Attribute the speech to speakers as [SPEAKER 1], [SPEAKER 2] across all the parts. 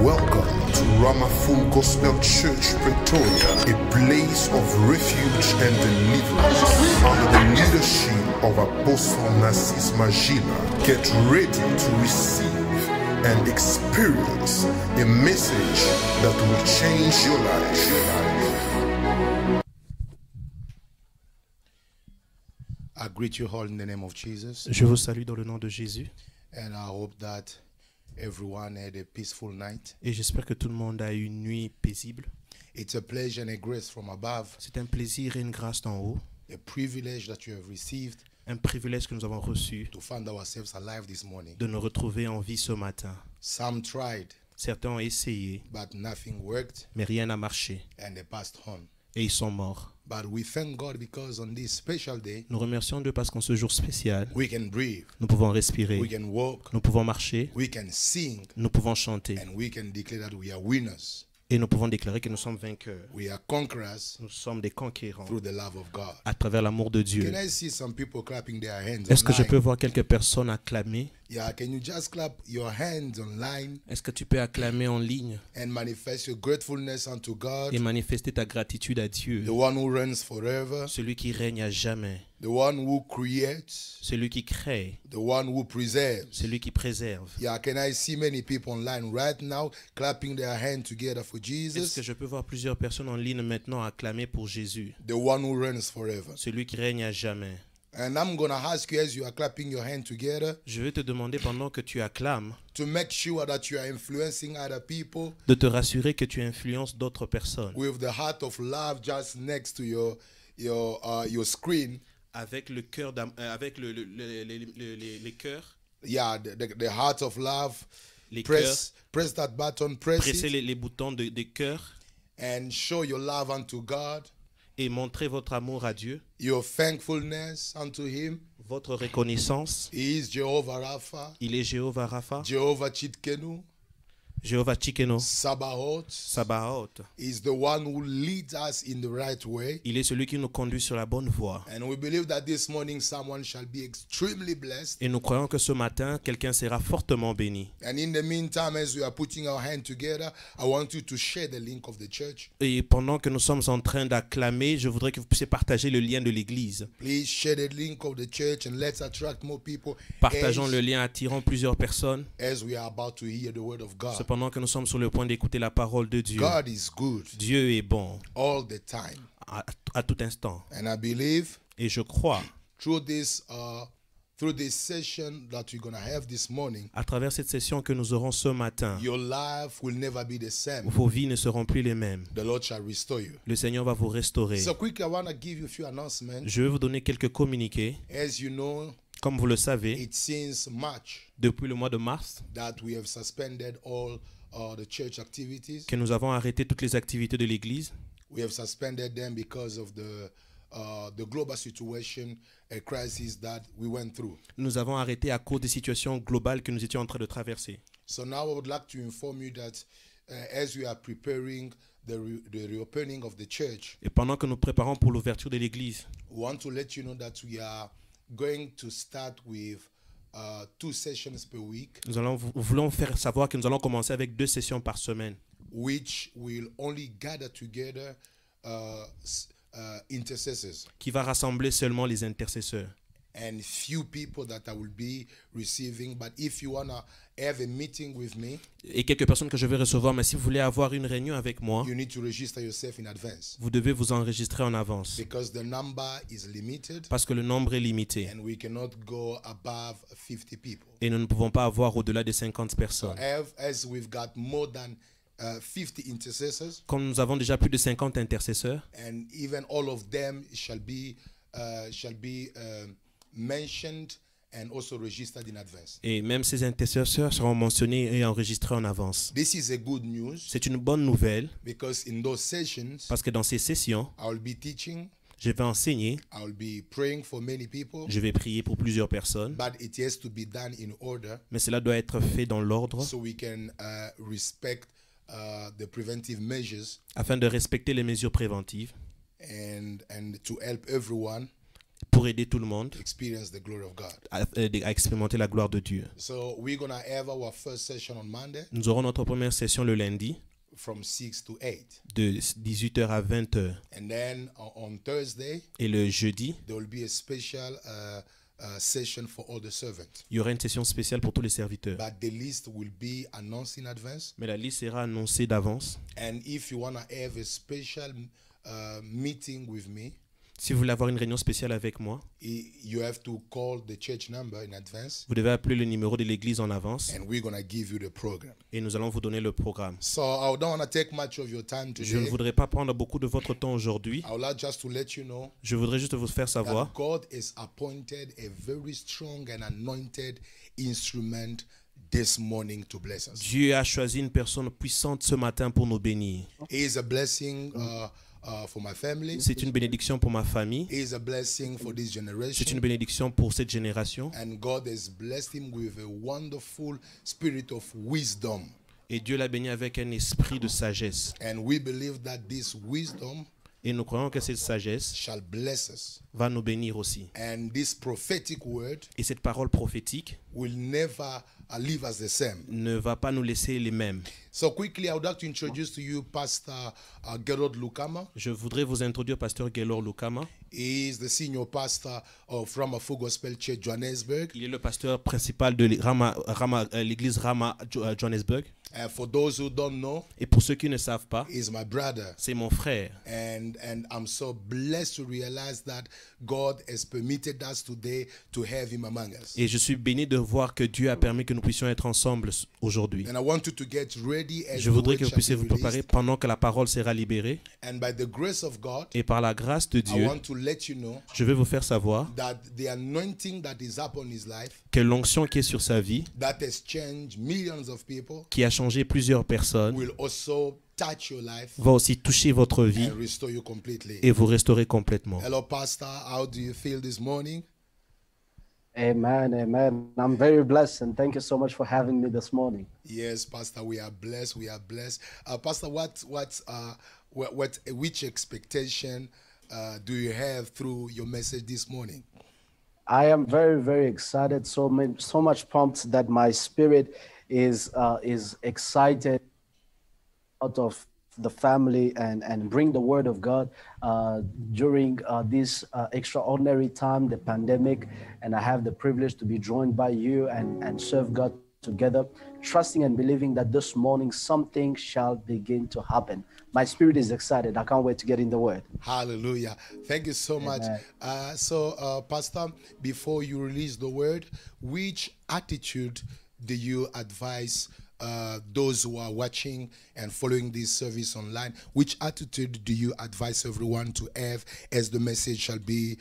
[SPEAKER 1] Welcome to Ramaful Gospel Church, Pretoria, a place of refuge and deliverance under the leadership of Apostle Narcisse Magila. Get ready to receive and experience a message that will change your life.
[SPEAKER 2] I greet you all in the name of Jesus.
[SPEAKER 3] Je vous salue dans le nom de Jésus
[SPEAKER 2] And I hope that everyone had a peaceful night.
[SPEAKER 3] et j'espère que tout le monde a eu une nuit paisible.
[SPEAKER 2] It's a pleasure and a grace from above,
[SPEAKER 3] C'est un plaisir et une grâce d'en haut,
[SPEAKER 2] a privilege that you have received
[SPEAKER 3] un privilège que nous avons reçu
[SPEAKER 2] to find ourselves alive this morning.
[SPEAKER 3] de nous retrouver en vie ce matin.
[SPEAKER 2] Some tried,
[SPEAKER 3] Certains ont essayé,
[SPEAKER 2] but nothing worked,
[SPEAKER 3] mais rien n'a marché
[SPEAKER 2] and they passed on.
[SPEAKER 3] et ils sont morts.
[SPEAKER 2] But we thank God because on this special day,
[SPEAKER 3] Nous remercions Dieu parce qu'en ce jour spécial,
[SPEAKER 2] we can breathe,
[SPEAKER 3] nous pouvons
[SPEAKER 2] we
[SPEAKER 3] respirer,
[SPEAKER 2] can walk,
[SPEAKER 3] nous pouvons marcher,
[SPEAKER 2] we can sing,
[SPEAKER 3] nous pouvons chanter
[SPEAKER 2] and we can declare that we are winners.
[SPEAKER 3] et nous pouvons déclarer que nous sommes vainqueurs.
[SPEAKER 2] We are conquerors
[SPEAKER 3] Nous sommes des conquérants
[SPEAKER 2] through the love of God.
[SPEAKER 3] à travers l'amour de Dieu.
[SPEAKER 2] Can I see some people clapping their hands
[SPEAKER 3] Est-ce que je
[SPEAKER 2] online?
[SPEAKER 3] peux voir quelques personnes acclamer?
[SPEAKER 2] Yeah, can you just clap your hands online
[SPEAKER 3] Est-ce que tu peux acclamer en ligne
[SPEAKER 2] and manifest your gratefulness unto God,
[SPEAKER 3] et manifester ta gratitude à Dieu,
[SPEAKER 2] the one who reigns forever,
[SPEAKER 3] celui qui règne à jamais,
[SPEAKER 2] the one who creates,
[SPEAKER 3] celui qui crée,
[SPEAKER 2] the one who preserves?
[SPEAKER 3] celui qui préserve.
[SPEAKER 2] Yeah, can I see many people online right now clapping their hands together for
[SPEAKER 3] Est-ce
[SPEAKER 2] Jesus,
[SPEAKER 3] que je peux voir plusieurs personnes en ligne maintenant acclamer pour Jésus,
[SPEAKER 2] the one who reigns forever?
[SPEAKER 3] celui qui règne à jamais?
[SPEAKER 2] And I'm going to ask you as you are clapping your hand together
[SPEAKER 3] Je vais te demander pendant que tu acclames
[SPEAKER 2] to make sure that you are influencing other people
[SPEAKER 3] de te rassurer que tu influences d'autres personnes
[SPEAKER 2] with the heart of love just next to your screen.
[SPEAKER 3] avec le cœur, avec les cœurs,
[SPEAKER 2] Yeah, the heart of love.
[SPEAKER 3] les cœurs.
[SPEAKER 2] Press that button, press
[SPEAKER 3] Pressez
[SPEAKER 2] it,
[SPEAKER 3] les boutons des cœurs
[SPEAKER 2] and show your love unto God,
[SPEAKER 3] et montrez votre amour à Dieu,
[SPEAKER 2] your thankfulness unto Him.
[SPEAKER 3] votre reconnaissance.
[SPEAKER 2] He is Jehovah Rapha,
[SPEAKER 3] Il est Jéhovah Rapha,
[SPEAKER 2] Jehovah Chidkenu,
[SPEAKER 3] Jéhovah Tchikeno,
[SPEAKER 2] Sabaoth.
[SPEAKER 3] Sabaoth.
[SPEAKER 2] Is the one who leads us in the right way.
[SPEAKER 3] Il est celui qui nous conduit sur la bonne voie.
[SPEAKER 2] And we believe that this morning someone shall be extremely blessed.
[SPEAKER 3] Et nous croyons que ce matin, quelqu'un sera fortement béni.
[SPEAKER 2] And in the meantime, as we are putting our hand together, I want you to share the link of the church.
[SPEAKER 3] Et pendant que nous sommes en train d'acclamer, je voudrais que vous puissiez partager le lien de l'église.
[SPEAKER 2] Please share the link of the church and let's attract more people
[SPEAKER 3] Partageons le lien, attirant plusieurs personnes.
[SPEAKER 2] as we are about to hear the word of God.
[SPEAKER 3] Cependant que nous sommes sur le point d'écouter la parole de Dieu.
[SPEAKER 2] God is good
[SPEAKER 3] Dieu est bon
[SPEAKER 2] all the time.
[SPEAKER 3] à tout instant.
[SPEAKER 2] And I believe
[SPEAKER 3] Et je crois,
[SPEAKER 2] through this session that we're going to have this morning,
[SPEAKER 3] à travers cette session que nous aurons ce matin,
[SPEAKER 2] your life will never be the same.
[SPEAKER 3] vos vies ne seront plus les mêmes.
[SPEAKER 2] The Lord shall restore you.
[SPEAKER 3] Le Seigneur va vous restaurer.
[SPEAKER 2] So quickly, I want to give you a few announcements.
[SPEAKER 3] Je vais vous donner quelques communiqués.
[SPEAKER 2] As you know,
[SPEAKER 3] Comme vous le savez,
[SPEAKER 2] it since March
[SPEAKER 3] depuis le mois de mars,
[SPEAKER 2] that we have suspended all the church activities.
[SPEAKER 3] que nous avons arrêté toutes les activités de l'église.
[SPEAKER 2] We have suspended them because of the global situation, a crisis that we went through.
[SPEAKER 3] Nous avons arrêté à cause des situations globales que nous étions en train de traverser.
[SPEAKER 2] So now I would like to inform you that as we are preparing the reopening of the church,
[SPEAKER 3] Et pendant que nous préparons pour l'ouverture de l'église,
[SPEAKER 2] we want to let you know that we are going to start with 2 sessions per week,
[SPEAKER 3] nous voulons faire savoir que nous allons commencer avec 2 sessions par semaine,
[SPEAKER 2] which will only gather together intercessors
[SPEAKER 3] qui va rassembler seulement les intercesseurs.
[SPEAKER 2] and few people that I will be receiving. But if you want to have a meeting with me,
[SPEAKER 3] Et quelques personnes que je vais recevoir, mais si vous voulez avoir une réunion avec moi,
[SPEAKER 2] you need to register yourself in advance
[SPEAKER 3] vous devez vous enregistrer en avance,
[SPEAKER 2] because the number is limited
[SPEAKER 3] parce que le nombre est limité
[SPEAKER 2] and we cannot go above 50 people.
[SPEAKER 3] et nous ne pouvons pas avoir au-delà de 50
[SPEAKER 2] So
[SPEAKER 3] personnes.
[SPEAKER 2] as we've got more than 50 intercessors,
[SPEAKER 3] Comme nous avons déjà plus de 50 intercesseurs,
[SPEAKER 2] and even all of them shall be mentioned and also registered in advance.
[SPEAKER 3] et même ces intercesseurs seront mentionnés et enregistrés en avance.
[SPEAKER 2] This is a good news
[SPEAKER 3] C'est une bonne nouvelle
[SPEAKER 2] because in those sessions,
[SPEAKER 3] parce que dans ces sessions,
[SPEAKER 2] I will be teaching,
[SPEAKER 3] je vais enseigner,
[SPEAKER 2] I will be praying for many people,
[SPEAKER 3] je vais prier pour plusieurs personnes,
[SPEAKER 2] but it has to be done in order
[SPEAKER 3] mais cela doit être fait dans l'ordre
[SPEAKER 2] so we can respect the preventive measures
[SPEAKER 3] afin de respecter les mesures préventives
[SPEAKER 2] and to help everyone
[SPEAKER 3] pour aider tout le monde
[SPEAKER 2] experience the glory of God.
[SPEAKER 3] à expérimenter la gloire de Dieu.
[SPEAKER 2] So we're going to have our first session on Monday
[SPEAKER 3] Nous aurons notre première session le lundi
[SPEAKER 2] from 6 to 8.
[SPEAKER 3] de 18h à 20h.
[SPEAKER 2] And then on Thursday,
[SPEAKER 3] Et le jeudi,
[SPEAKER 2] there will be a special session for all the servants.
[SPEAKER 3] il y aura une session spéciale pour tous les serviteurs.
[SPEAKER 2] But the list will be announced in advance.
[SPEAKER 3] Mais la liste sera annoncée d'avance.
[SPEAKER 2] And if you want to have a special meeting with me,
[SPEAKER 3] Si vous voulez avoir une réunion spéciale avec moi,
[SPEAKER 2] you have to call the church number in advance.
[SPEAKER 3] vous devez appeler le numéro de l'église en avance
[SPEAKER 2] And we're going to give you the program.
[SPEAKER 3] et nous allons vous donner le programme.
[SPEAKER 2] So I don't want to take much of your time
[SPEAKER 3] Je ne
[SPEAKER 2] today.
[SPEAKER 3] voudrais pas prendre beaucoup de votre temps aujourd'hui.
[SPEAKER 2] I would like just to let you know
[SPEAKER 3] Je voudrais juste vous faire
[SPEAKER 2] that
[SPEAKER 3] savoir
[SPEAKER 2] God has appointed a very strong and anointed instrument this morning to bless us.
[SPEAKER 3] Dieu a choisi une personne puissante ce matin pour nous bénir.
[SPEAKER 2] He is a blessing for my family.
[SPEAKER 3] C'est une bénédiction pour ma famille.
[SPEAKER 2] He is a blessing for this
[SPEAKER 3] C'est une
[SPEAKER 2] generation.
[SPEAKER 3] bénédiction pour cette génération.
[SPEAKER 2] And God has blessed him with a wonderful spirit of wisdom.
[SPEAKER 3] Et Dieu l'a béni avec un esprit de sagesse.
[SPEAKER 2] And we believe that this wisdom
[SPEAKER 3] Et nous croyons que cette sagesse
[SPEAKER 2] shall bless us.
[SPEAKER 3] va nous bénir aussi.
[SPEAKER 2] And this prophetic word
[SPEAKER 3] Et cette parole prophétique
[SPEAKER 2] will never leave us the same.
[SPEAKER 3] ne va pas nous laisser les mêmes.
[SPEAKER 2] So quickly, I would like to introduce to you Pastor Gerard Lukama.
[SPEAKER 3] Je voudrais vous introduire Pasteur Gaylor Lukama.
[SPEAKER 2] He is the senior pastor of Ramafu Gospel Church, Johannesburg.
[SPEAKER 3] Il est le pasteur principal de l'église Rama Johannesburg.
[SPEAKER 2] For those who don't know,
[SPEAKER 3] Et pour ceux qui ne savent pas,
[SPEAKER 2] he's my brother.
[SPEAKER 3] c'est mon frère.
[SPEAKER 2] And I'm so blessed to realize that God has permitted us today to have him among us.
[SPEAKER 3] Et je suis béni de voir que Dieu a permis que nous puissions être ensemble aujourd'hui.
[SPEAKER 2] And I want you to get ready as
[SPEAKER 3] Je
[SPEAKER 2] the
[SPEAKER 3] voudrais
[SPEAKER 2] word
[SPEAKER 3] que vous
[SPEAKER 2] shall
[SPEAKER 3] puissiez
[SPEAKER 2] be
[SPEAKER 3] vous préparer
[SPEAKER 2] released.
[SPEAKER 3] pendant que la parole sera libérée.
[SPEAKER 2] And by the grace of God,
[SPEAKER 3] Et par la grâce de
[SPEAKER 2] I
[SPEAKER 3] Dieu,
[SPEAKER 2] want to let you know
[SPEAKER 3] je vais vous faire savoir
[SPEAKER 2] that the anointing that is upon his life,
[SPEAKER 3] que l'onction qui est sur sa vie,
[SPEAKER 2] that has changed millions of people,
[SPEAKER 3] qui a changé plusieurs personnes,
[SPEAKER 2] will also touch your life
[SPEAKER 3] va aussi toucher votre vie
[SPEAKER 2] and restore you completely.
[SPEAKER 3] et vous restaurer complètement.
[SPEAKER 2] Hello, Pastor. How do you feel this morning?
[SPEAKER 4] Amen, amen. I'm very blessed, and thank you so much for having me this morning.
[SPEAKER 2] Yes, Pastor, we are blessed. We are blessed. Pastor, which expectation do you have through your message this morning?
[SPEAKER 4] I am very, very excited. So much pumped that my spirit is excited out of the family and bring the word of God during this extraordinary time, the pandemic, and I have the privilege to be joined by you and serve God together, trusting and believing that this morning something shall begin to happen. My spirit is excited. I can't wait to get in the word.
[SPEAKER 2] Hallelujah. Thank you so much. Pastor, before you release the word, which attitude do you advise those who are watching and following this service online? Which attitude do you advise everyone to have as the message shall be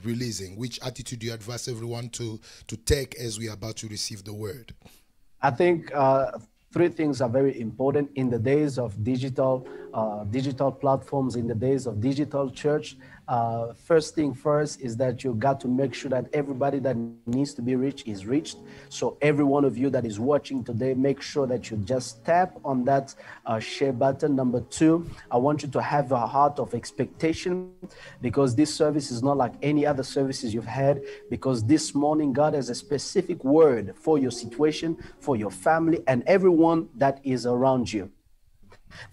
[SPEAKER 2] releasing? Which attitude do you advise everyone to take as we are about to receive the word?
[SPEAKER 4] I think three things are very important in the days of digital platforms, in the days of digital church. First thing first is that you got to make sure that everybody that needs to be reached is reached. So every one of you that is watching today, make sure that you just tap on that share button. Number two, I want you to have a heart of expectation, because this service is not like any other services you've had, because this morning God has a specific word for your situation, for your family, and everyone that is around you.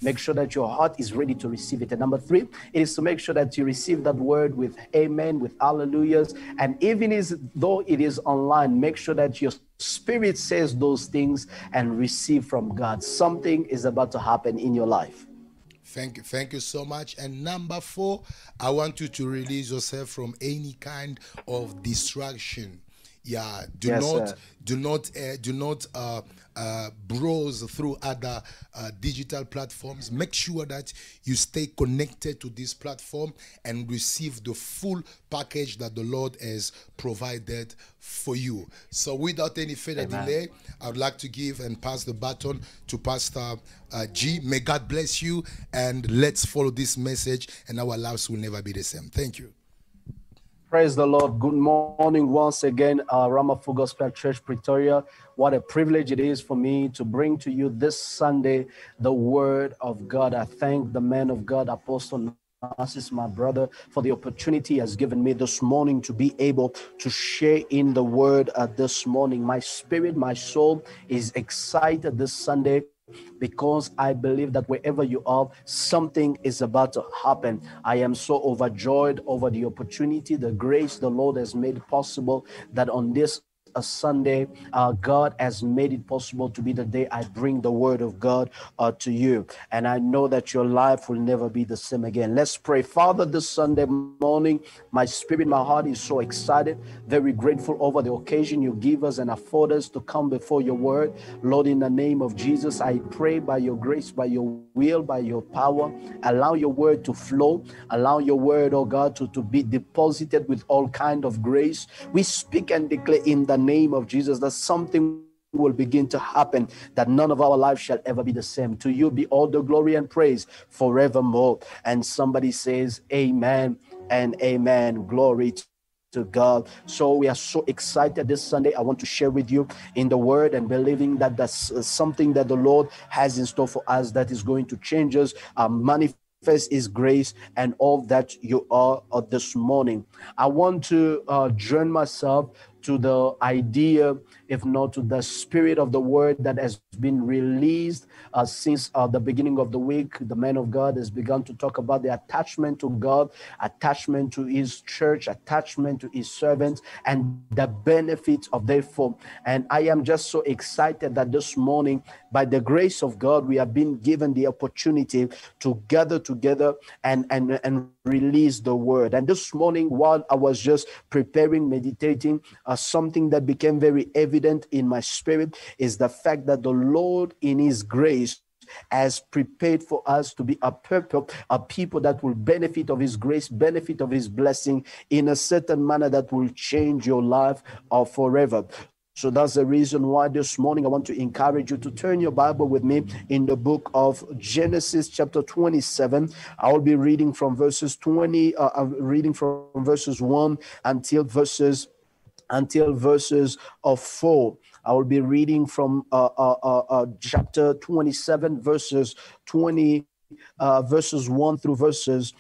[SPEAKER 4] Make sure that your heart is ready to receive it. And number three, it is to make sure that you receive that word with amen, with hallelujahs. And even though it is online, make sure that your spirit says those things and receive from God. Something is about to happen in your life.
[SPEAKER 2] Thank you so much. And number four, I want you to release yourself from any kind of distraction. Yeah, do not browse through other digital platforms. Make sure that you stay connected to this platform and receive the full package that the Lord has provided for you. So without any further delay, I would like to give and pass the baton to Pastor G. May God bless you, and let's follow this message, and our lives will never be the same. Thank you.
[SPEAKER 4] Praise the Lord. Good morning once again, Ramafu Gospel Church, Pretoria. What a privilege it is for me to bring to you this Sunday the word of God. I thank the man of God, Apostle Narcissus, my brother, for the opportunity he has given me this morning to be able to share in the word this morning. My spirit, my soul is excited this Sunday because I believe that wherever you are, something is about to happen. I am so overjoyed over the opportunity, the grace the Lord has made possible, that on this a Sunday, God has made it possible to be the day I bring the word of God to you. And I know that your life will never be the same again. Let's pray. Father, this Sunday morning, my spirit, my heart is so excited, very grateful over the occasion you give us and afford us to come before your word. Lord, in the name of Jesus, I pray by your grace, by your will, by your power, allow your word to flow, allow your word, oh God, to be deposited with all kind of grace. We speak and declare in the name of Jesus that something will begin to happen, that none of our lives shall ever be the same. To you be all the glory and praise forevermore. And somebody says amen and amen. Glory to God. So we are so excited this Sunday. I want to share with you in the word and believing that that's something that the Lord has in store for us that is going to change us, manifest His grace and all that you are this morning. I want to join myself to the idea, if not to the spirit of the word that has been released since the beginning of the week. The man of God has begun to talk about the attachment to God, attachment to his church, attachment to his servants, and the benefits of their form. And I am just so excited that this morning, by the grace of God, we have been given the opportunity to gather together and release the word. And this morning, while I was just preparing, meditating, something that became very evident in my spirit is the fact that the Lord in his grace has prepared for us to be a people that will benefit of his grace, benefit of his blessing in a certain manner that will change your life forever. So that's the reason why this morning I want to encourage you to turn your Bible with me in the book of Genesis chapter 27. I will be reading from verses 1 until verses 4. I will be reading from chapter 27, verses 1 through verses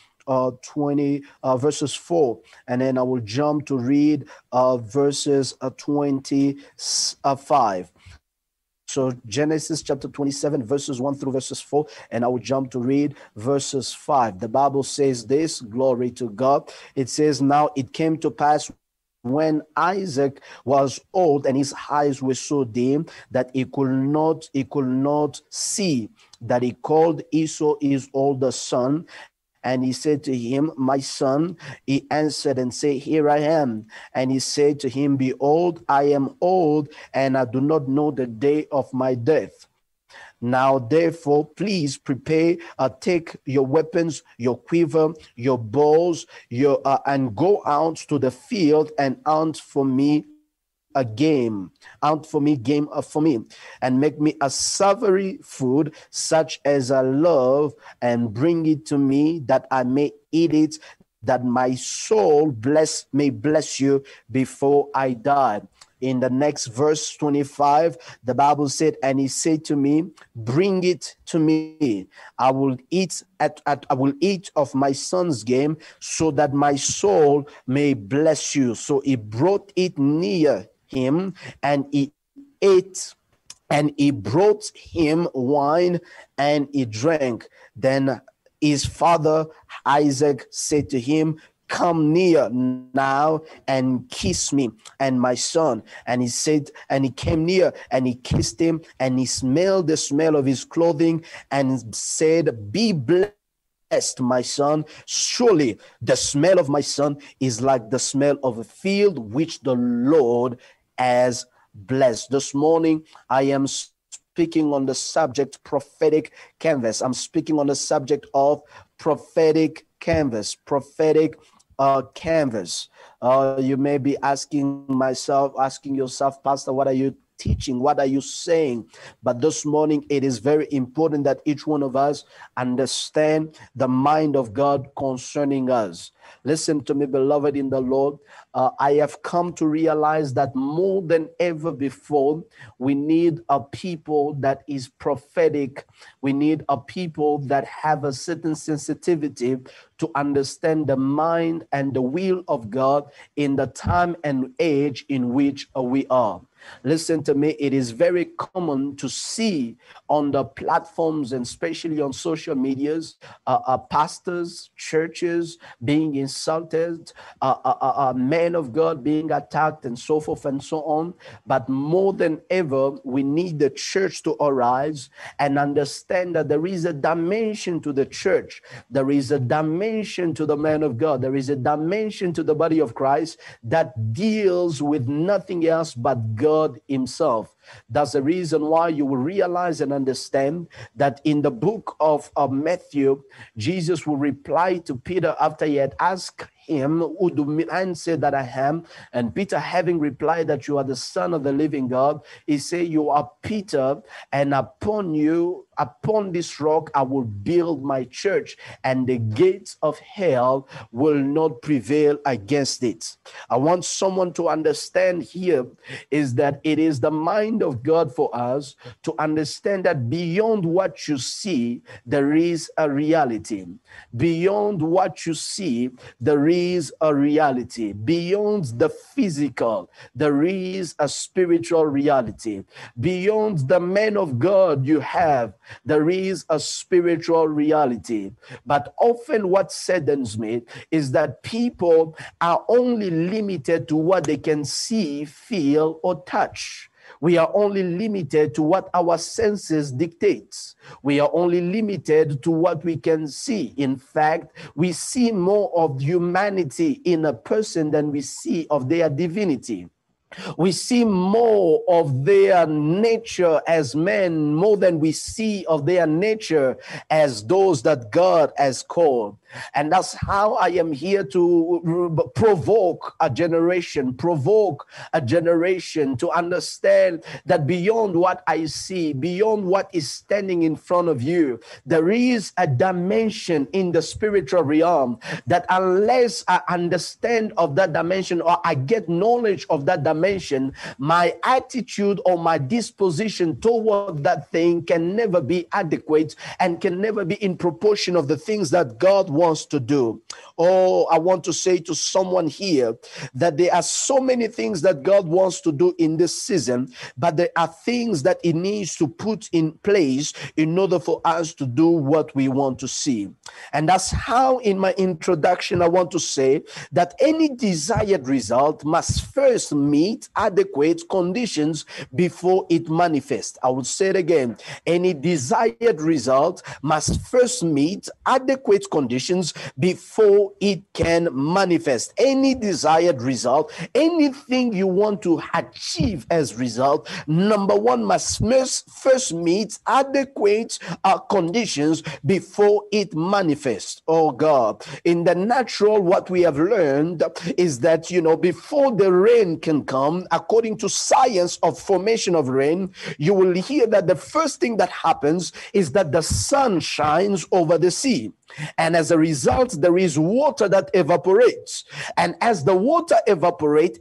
[SPEAKER 4] 4, and then I will jump to read verses 25. So Genesis chapter 27, verses 1 through verses 4, and I will jump to read verses 5. The Bible says this, glory to God. It says, now it came to pass when Isaac was old and his eyes were so dim that he could not see, that he called Esau his older son. And he said to him, my son. He answered and said, here I am. And he said to him, behold, I am old, and I do not know the day of my death. Now, therefore, please prepare, take your weapons, your quiver, your bows, and go out to the field and hunt for me game for me, and make me a savory food such as I love, and bring it to me that I may eat it, that my soul may bless you before I die. In the next verse 25, the Bible said, and he said to me, bring it to me. I will eat of my son's game, so that my soul may bless you. So he brought it near him, and he ate, and he brought him wine, and he drank. Then his father Isaac said to him, come near now and kiss me and my son. And he said, and he came near and he kissed him, and he smelled the smell of his clothing, and said, be blessed, my son. Surely the smell of my son is like the smell of a field which the Lord has blessed. This morning, I am speaking on the subject prophetic canvas. I'm speaking on the subject of prophetic canvas, canvas. You may be asking yourself, Pastor, what are you teaching? What are you saying? But this morning, it is very important that each one of us understand the mind of God concerning us. Listen to me, beloved in the Lord. I have come to realize that more than ever before, we need a people that is prophetic. We need a people that have a certain sensitivity to understand the mind and the will of God in the time and age in which we are. Listen to me, it is very common to see on the platforms and especially on social medias, pastors, churches being insulted, men of God being attacked and so forth and so on. But more than ever, we need the church to arise and understand that there is a dimension to the church. There is a dimension to the man of God. There is a dimension to the body of Christ that deals with nothing else but God himself. That's the reason why you will realize and understand that in the book of Matthew, Jesus will reply to Peter after he had asked him, who do men say that I am? And Peter, having replied that you are the Son of the living God, he said, you are Peter, and upon this rock, I will build my church, and the gates of hell will not prevail against it. I want someone to understand here is that it is the mind of God for us to understand that beyond what you see, there is a reality. Beyond what you see, there is a reality. Beyond the physical, there is a spiritual reality. Beyond the man of God you have, there is a spiritual reality. But often what saddens me is that people are only limited to what they can see, feel, or touch. We are only limited to what our senses dictates. We are only limited to what we can see. In fact, we see more of humanity in a person than we see of their divinity. We see more of their nature as men, more than we see of their nature as those that God has called. And that's how I am here to provoke a generation to understand that beyond what I see, beyond what is standing in front of you, there is a dimension in the spiritual realm that unless I understand of that dimension or I get knowledge of that dimension, my attitude or my disposition toward that thing can never be adequate and can never be in proportion of the things that God wants to do. Oh, I want to say to someone here that there are so many things that God wants to do in this season, but there are things that He needs to put in place in order for us to do what we want to see. And that's how in my introduction, I want to say that any desired result must first meet adequate conditions before it manifests. I would say it again. Any desired result must first meet adequate conditions before it can manifest. Any desired result, anything you want to achieve as result, number one, must first meet adequate conditions before it manifests. Oh God, in the natural, what we have learned is that, before the rain can come, according to science of formation of rain, you will hear that the first thing that happens is that the sun shines over the sea. And as a result, there is water that evaporates. And as the water evaporates,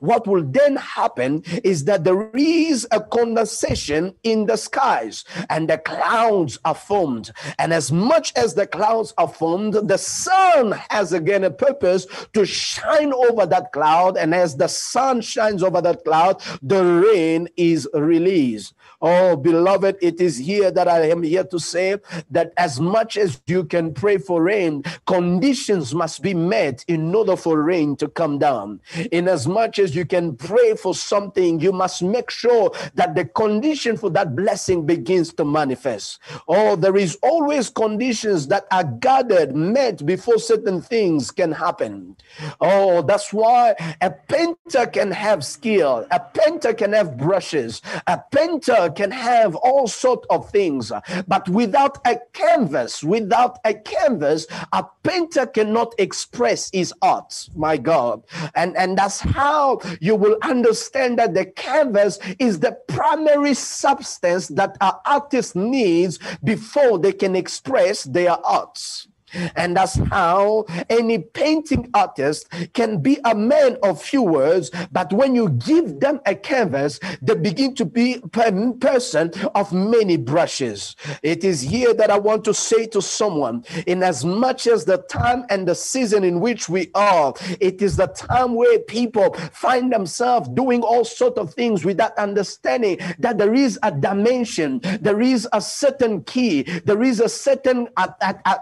[SPEAKER 4] what will then happen is that there is a condensation in the skies and the clouds are formed. And as much as the clouds are formed, the sun has again a purpose to shine over that cloud. And as the sun shines over that cloud, the rain is released. Oh, beloved, it is here that I am here to say that as much as you can pray for rain, conditions must be met in order for rain to come down. In as much as you can pray for something, you must make sure that the condition for that blessing begins to manifest. Oh, there is always conditions that are gathered, met before certain things can happen. Oh, that's why a painter can have skill, a painter can have brushes, a painter can have all sorts of things, but without a canvas. Without a canvas, a painter cannot express his art. My God. And that's how you will understand that the canvas is the primary substance that an artist needs before they can express their arts. And that's how any painting artist can be a man of few words, but when you give them a canvas, they begin to be a person of many brushes. It is here that I want to say to someone, in as much as the time and the season in which we are, it is the time where people find themselves doing all sorts of things without understanding that there is a dimension, there is a certain key, there is a certain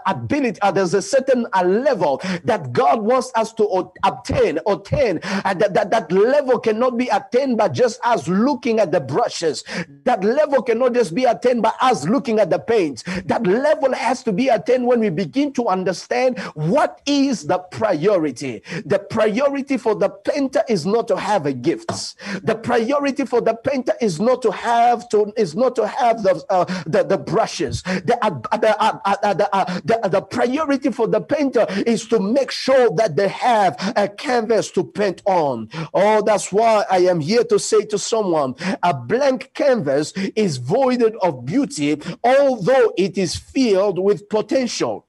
[SPEAKER 4] ability. There's a certain level that God wants us to obtain, and that level cannot be attained by just us looking at the brushes. That level cannot just be attained by us looking at the paint. That level has to be attained when we begin to understand what is the priority. The priority for the painter is not to have a gift. The priority for the painter is not to have the brushes. The priority for the painter is to make sure that they have a canvas to paint on. Oh, that's why I am here to say to someone, a blank canvas is voided of beauty, although it is filled with potential.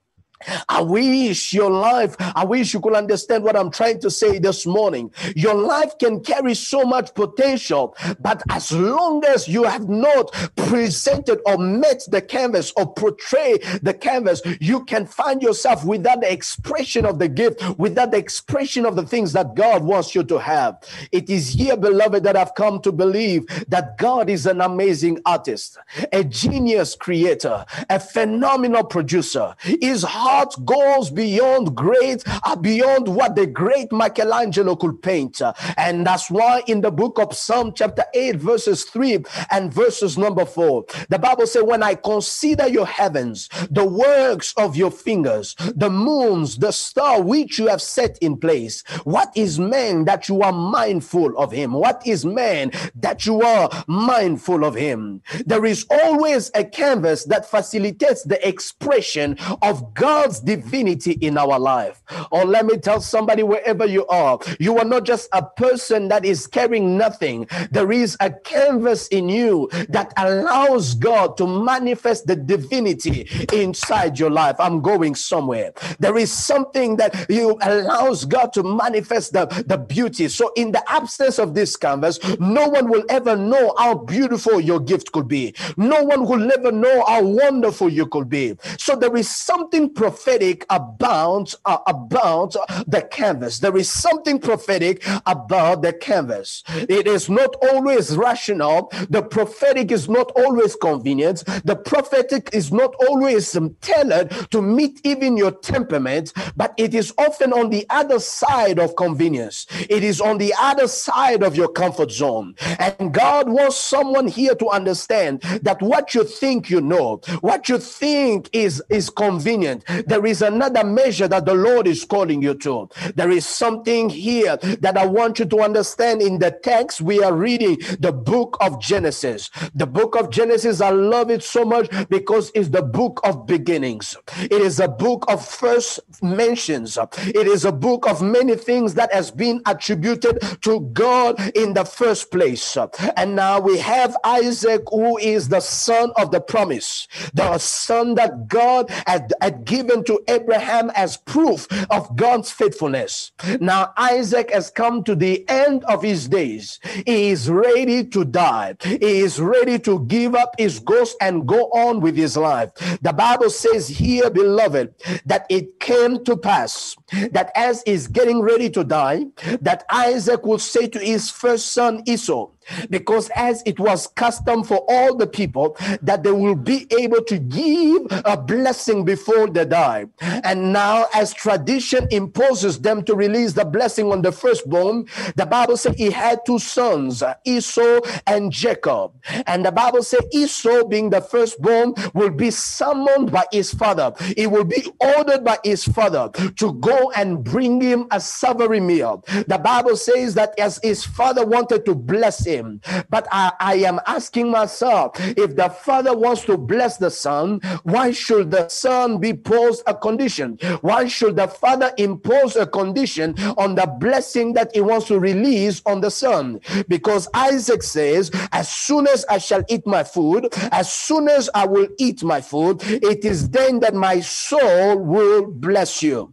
[SPEAKER 4] I wish you could understand what I'm trying to say this morning. Your life can carry so much potential, but as long as you have not presented or met the canvas or portray the canvas, you can find yourself without the expression of the gift, without the expression of the things that God wants you to have. It is here, beloved, that I've come to believe that God is an amazing artist, a genius creator, a phenomenal producer. His heart goes beyond what the great Michelangelo could paint. And that's why in the book of Psalm chapter 8 verses 3 and verses number 4, the Bible says, when I consider your heavens, the works of your fingers, the moons, the star which you have set in place, what is man that you are mindful of him? What is man that you are mindful of him? There is always a canvas that facilitates the expression of God's divinity in our life. Or let me tell somebody, wherever you are not just a person that is carrying nothing. There is a canvas in you that allows God to manifest the divinity inside your life. I'm going somewhere. There is something that allows God to manifest the beauty. So in the absence of this canvas, no one will ever know how beautiful your gift could be. No one will ever know how wonderful you could be. So there is something prophetic about the canvas. There is something prophetic about the canvas. It is not always rational. The prophetic is not always convenient. The prophetic is not always tailored to meet even your temperament, but it is often on the other side of convenience. It is on the other side of your comfort zone. And God wants someone here to understand that what you think you know, what you think is convenient, there is another measure that the Lord is calling you to. There is something here that I want you to understand. In the text, we are reading the book of Genesis. The book of Genesis, I love it so much because it's the book of beginnings. It is a book of first mentions. It is a book of many things that has been attributed to God in the first place. And now we have Isaac, who is the son of the promise, the son that God had given to Abraham as proof of God's faithfulness. Now Isaac has come to the end of his days. He is ready to die. He is ready to give up his ghost and go on with his life. The Bible says here, beloved, that it came to pass that as he's getting ready to die, that Isaac will say to his first son Esau, because as it was custom for all the people that they will be able to give a blessing before they die. And now as tradition imposes them to release the blessing on the firstborn, the Bible says he had two sons, Esau and Jacob. And the Bible says Esau, being the firstborn, will be summoned by his father. He will be ordered by his father to go and bring him a savory meal. The Bible says that as his father wanted to bless him, him. But I am asking myself, if the Father wants to bless the Son, why should the Son be posed a condition? Why should the Father impose a condition on the blessing that he wants to release on the Son? Because Isaac says, as soon as I shall eat my food, as soon as I will eat my food, it is then that my soul will bless you.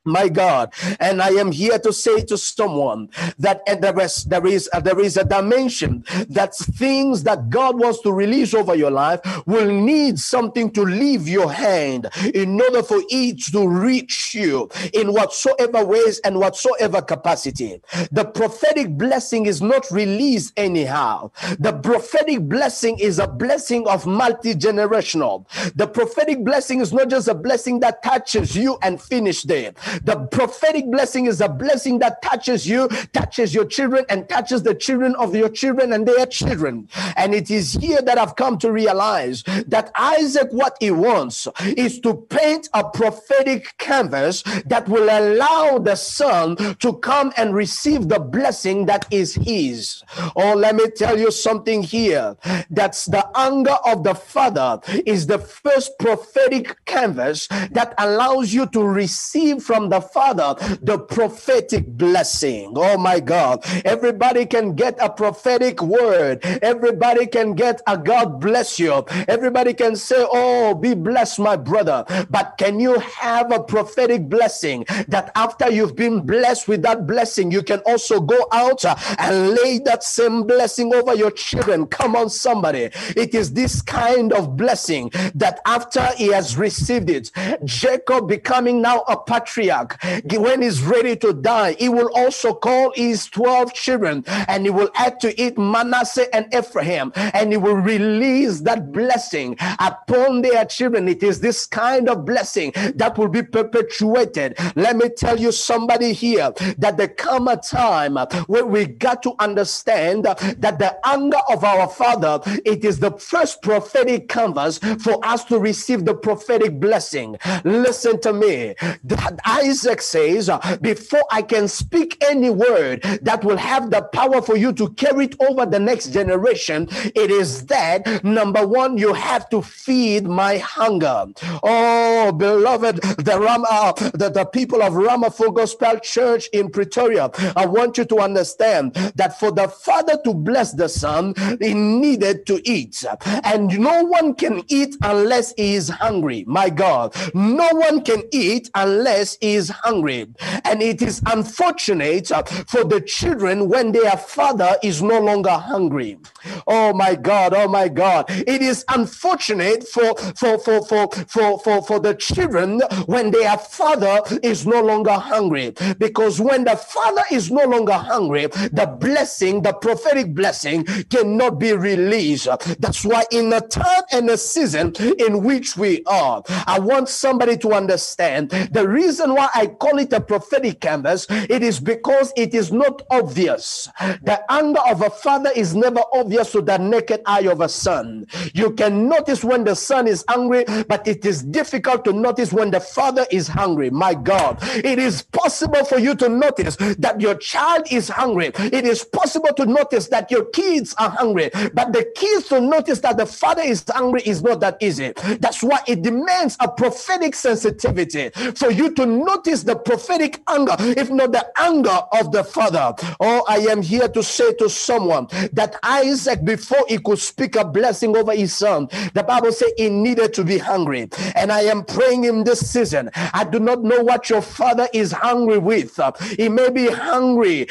[SPEAKER 4] My God, and I am here to say to someone that there is a dimension that things that God wants to release over your life will need something to leave your hand in order for it to reach you in whatsoever ways and whatsoever capacity. The prophetic blessing is not released anyhow. The prophetic blessing is a blessing of multi-generational. The prophetic blessing is not just a blessing that touches you and finish there. The prophetic blessing is a blessing that touches you, touches your children, and touches the children of your children and their children. And it is here that I've come to realize that Isaac, what he wants is to paint a prophetic canvas that will allow the Son to come and receive the blessing that is his. Oh, let me tell you something here. That's the anger of the Father is the first prophetic canvas that allows you to receive from the Father the prophetic blessing. Oh my God. Everybody can get a prophetic word. Everybody can get a God bless you. Everybody can say, oh, be blessed, my brother. But can you have a prophetic blessing that after you've been blessed with that blessing, you can also go out and lay that same blessing over your children? Come on, somebody. It is this kind of blessing that after he has received it, Jacob becoming now a patriarch, when he's ready to die, he will also call his 12 children and he will add to it Manasseh and Ephraim, and he will release that blessing upon their children. It is this kind of blessing that will be perpetuated. Let me tell you, somebody here, that there come a time where we got to understand that the anger of our Father, it is the first prophetic canvas for us to receive the prophetic blessing. Listen to me. That Isaac says, before I can speak any word that will have the power for you to carry it over the next generation, it is that, number one, you have to feed my hunger. Oh, beloved, the people of Rama Full Gospel Church in Pretoria, I want you to understand that for the Father to bless the Son, he needed to eat. And no one can eat unless he is hungry. My God, no one can eat unless he is hungry. And it is unfortunate for the children when their father is no longer hungry. Oh my God, oh my God. It is unfortunate for the children when their father is no longer hungry. Because when the father is no longer hungry, the blessing, the prophetic blessing, cannot be released. That's why in a time and a season in which we are, I want somebody to understand the reason why I call it a prophetic canvas. It is because it is not obvious. The anger of a father is never obvious to the naked eye of a son. You can notice when the son is hungry, but it is difficult to notice when the father is hungry. My God, it is possible for you to notice that your child is hungry. It is possible to notice that your kids are hungry, but the kids to notice that the father is hungry is not that easy. That's why it demands a prophetic sensitivity for you to notice the prophetic anger, if not the anger of the father. Oh, I am here to say to someone that Isaac, before he could speak a blessing over his son, the Bible says he needed to be hungry. And I am praying in this season, I do not know what your father is hungry with. He may be hungry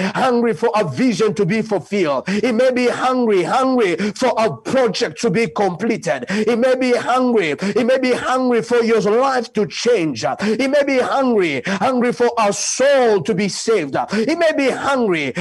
[SPEAKER 4] for a vision to be fulfilled. He may be hungry for a project to be completed. He may be hungry for your life to change. He may be hungry for a soul to be saved. He may be hungry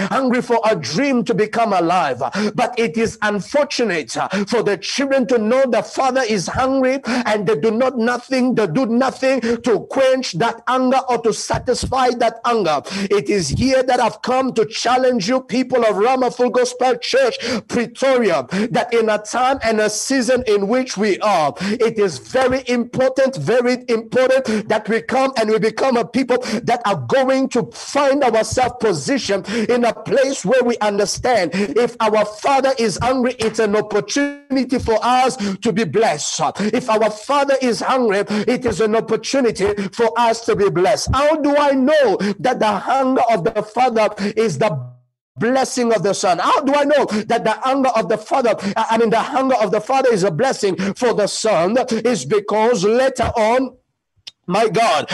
[SPEAKER 4] for a dream to become alive. But it is unfortunate for the children to know the father is hungry and they do nothing to quench that anger or to satisfy that anger. It is here that I've come to challenge you, people of Rama Full Gospel Church, Pretoria, that in a time and a season in which we are, it is very important that we come and we become a people that are going to find ourselves positioned in a place where we understand if our father is hungry, it's an opportunity for us to be blessed. If our father is hungry, it is an opportunity for us to be blessed. How do I know that the hunger of the father is the blessing of the son? How do I know that the hunger of the father, the hunger of the father is a blessing for the son? Is because later on, my God,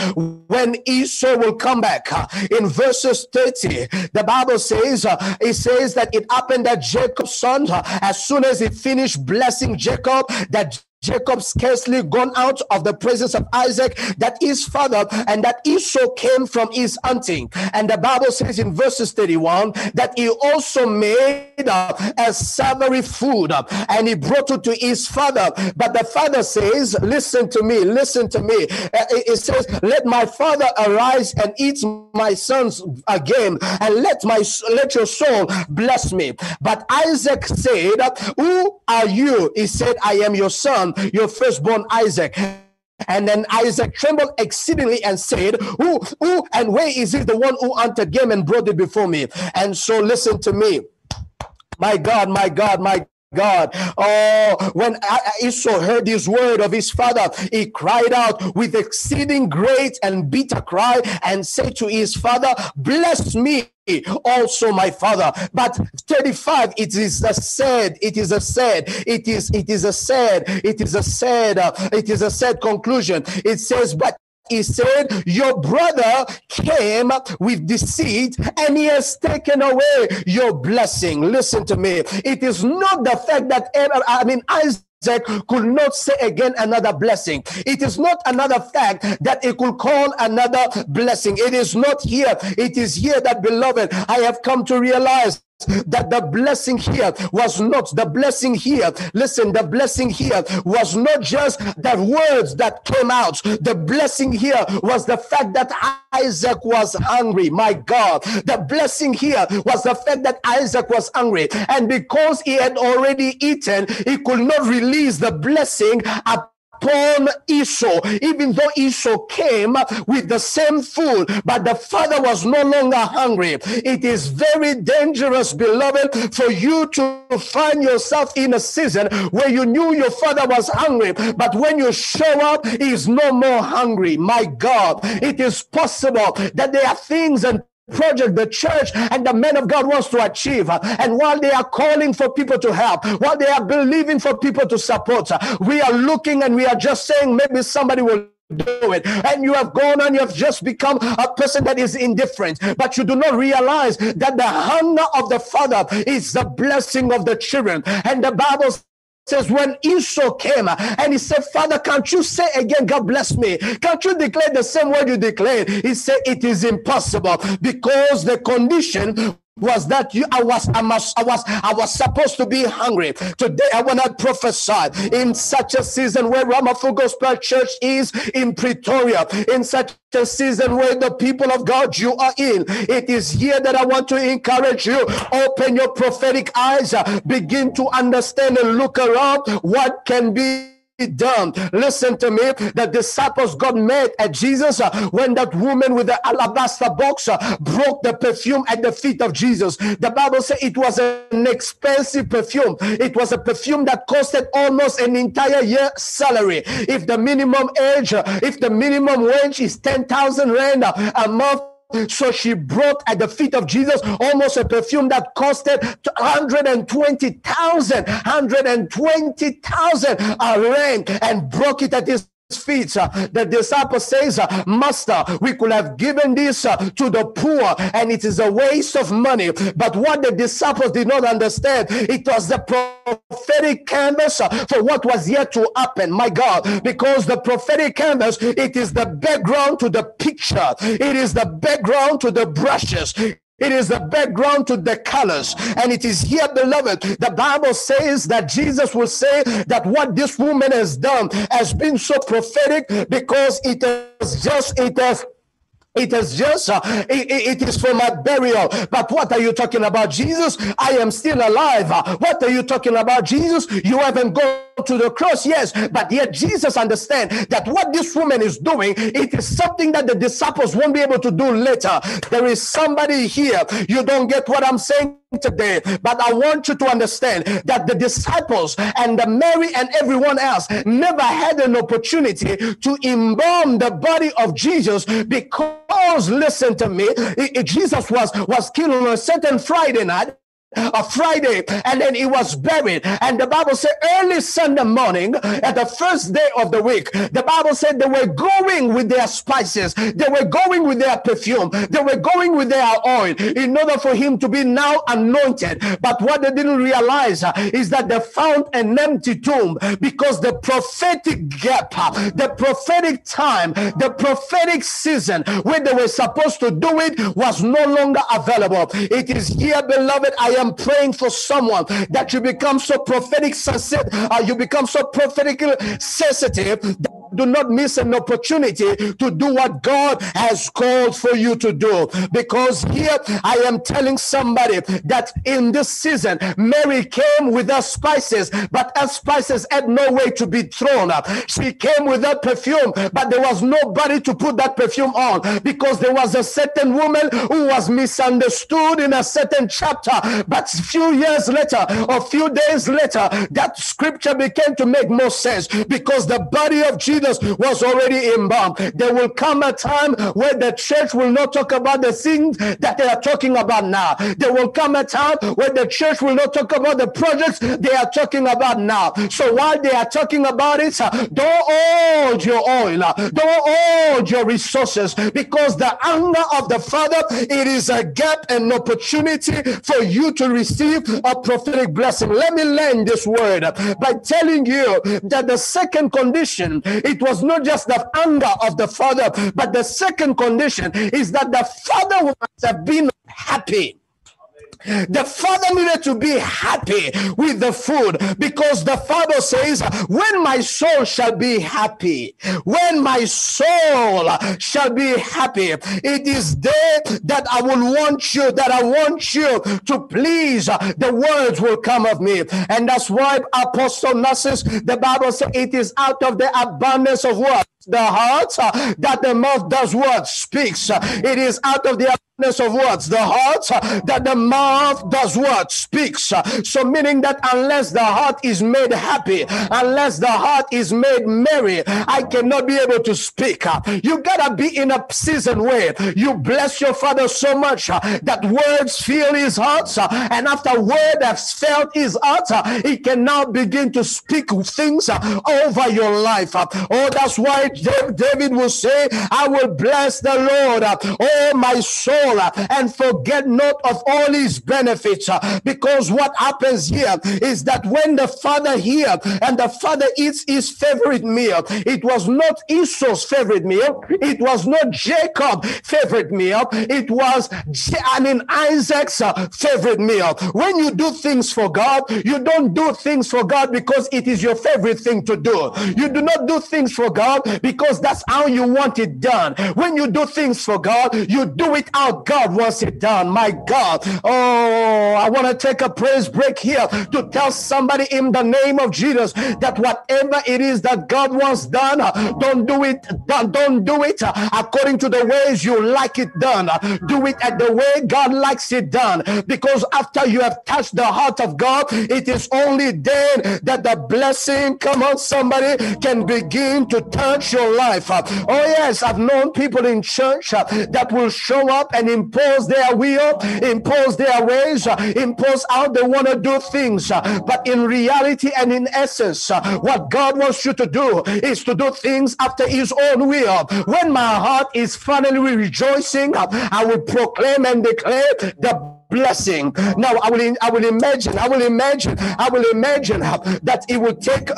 [SPEAKER 4] when Esau will come back, in verses 30, the Bible says, it says that it happened that Jacob's son, as soon as he finished blessing Jacob, that Jacob scarcely gone out of the presence of Isaac, that his father, and that Esau came from his hunting. And the Bible says in verses 31 that he also made a savory food and he brought it to his father. But the father says, listen to me. It says, let my father arise and eat my sons again, and let your soul bless me. But Isaac said, who are you? He said, I am your son, your firstborn Isaac. And then Isaac trembled exceedingly and said, who and where is it, the one who hunted game and brought it before me? And so listen to me. My God. Oh, when Esau heard this word of his father, he cried out with exceeding great and bitter cry and said to his father, bless me also, my father. But 35, it is a sad conclusion. It says, but he said, your brother came with deceit and he has taken away your blessing. Listen to me. It is not the fact that Isaac could not say again another blessing. It is not another fact that he could call another blessing. It is not here. It is here that, beloved, I have come to realize that the blessing here was not the blessing here. Listen, the blessing here was not just the words that came out. The blessing here was the fact that Isaac was hungry. My God, the blessing here was the fact that Isaac was hungry, and because he had already eaten, he could not release the blessing upon Esau, even though Esau came with the same food, but the father was no longer hungry. It is very dangerous, beloved, for you to find yourself in a season where you knew your father was hungry, but when you show up, he is no more hungry. My God, it is possible that there are things and project the church and the men of God wants to achieve, and while they are calling for people to help, while they are believing for people to support, we are looking and we are just saying maybe somebody will do it, and you have gone and you have just become a person that is indifferent, but you do not realize that the hunger of the father is the blessing of the children. And the Bible says when Esau came and he said, Father, can't you say again, God bless me? Can't you declare the same word you declared? He said, it is impossible, because the condition was that I was supposed to be hungry. Today I want to prophesy in such a season where Rama Full Gospel Church is in Pretoria, in such a season where the people of God you are in. It is here that I want to encourage you. Open your prophetic eyes, begin to understand and look around what can be done. Listen to me. The disciples got mad at Jesus when that woman with the alabaster box broke the perfume at the feet of Jesus. The Bible says it was an expensive perfume. It was a perfume that costed almost an entire year's salary. If the minimum wage is 10,000 rand a month, so she brought at the feet of Jesus almost a perfume that costed 120,000 rand, and broke it at his feet. The disciple says, Master, we could have given this to the poor, and it is a waste of money. But what the disciples did not understand, it was the prophetic canvas for what was yet to happen. My God, because the prophetic canvas, it is the background to the picture, it is the background to the brushes, It is the background to the colors. And it is here, beloved, the Bible says that Jesus will say that what this woman has done has been so prophetic because it is for my burial. But what are you talking about, Jesus? I am still alive. What are you talking about, Jesus? You haven't gone to the cross, yes, but yet Jesus understands that what this woman is doing, it is something that the disciples won't be able to do later. There is somebody here, you don't get what I'm saying today, but I want you to understand that the disciples and the Mary and everyone else never had an opportunity to embalm the body of Jesus because, listen to me, Jesus was killed on a certain Friday night, a Friday, and then he was buried. And the Bible said early Sunday morning, at the first day of the week, the Bible said they were going with their spices, they were going with their perfume, they were going with their oil in order for him to be now anointed. But what they didn't realize is that they found an empty tomb because the prophetic gap, the prophetic time, the prophetic season where they were supposed to do it was no longer available. It is here, beloved, I am praying for someone that you become so prophetic sensitive, you become so prophetically sensitive that do not miss an opportunity to do what God has called for you to do. Because here I am telling somebody that in this season, Mary came with her spices, but her spices had no way to be thrown up. She came with her perfume, but there was nobody to put that perfume on because there was a certain woman who was misunderstood in a certain chapter. But a few years later, a few days later, that scripture began to make more sense because the body of Jesus was already embalmed. There will come a time where the church will not talk about the things that they are talking about now. There will come a time where the church will not talk about the projects they are talking about now. So while they are talking about it, don't hold your oil, don't hold your resources, because the anger of the Father, it is a gap and opportunity for you to receive a prophetic blessing. Let me learn this word by telling you that the second condition, it was not just the anger of the Father, but the second condition is that the Father must have been happy. The Father needed to be happy with the food, because the Father says, when my soul shall be happy, when my soul shall be happy, it is there that I will want you, that I want you to please. The words will come of me. And that's why Apostle Narcissus, the Bible says, it is out of the abundance of what? The heart that the mouth does what? Speaks. It is out of the of words, the heart that the mouth does what? Speaks. So meaning that unless the heart is made happy, unless the heart is made merry, I cannot be able to speak. You gotta be in a season where you bless your Father so much that words fill his heart, and after word has felt his heart, he can now begin to speak things over your life. Oh, that's why David will say, I will bless the Lord, oh my soul, and forget not of all his benefits. Because what happens here is that when the Father here and the Father eats his favorite meal, it was not Esau's favorite meal, it was not Jacob's favorite meal, it was Isaac's favorite meal. When you do things for God, you don't do things for God because it is your favorite thing to do. You do not do things for God because that's how you want it done. When you do things for God, you do it how God wants it done. My God. Oh, I want to take a praise break here to tell somebody in the name of Jesus that whatever it is that God wants done, don't do it according to the ways you like it done. Do it at the way God likes it done, because after you have touched the heart of God, it is only then that the blessing, come on somebody, can begin to touch your life. Oh yes, I've known people in church that will show up and impose their will, impose their ways, impose how they want to do things. But in reality and in essence, what God wants you to do is to do things after his own will. When my heart is finally rejoicing, I will proclaim and declare the blessing. Now I will imagine that he will take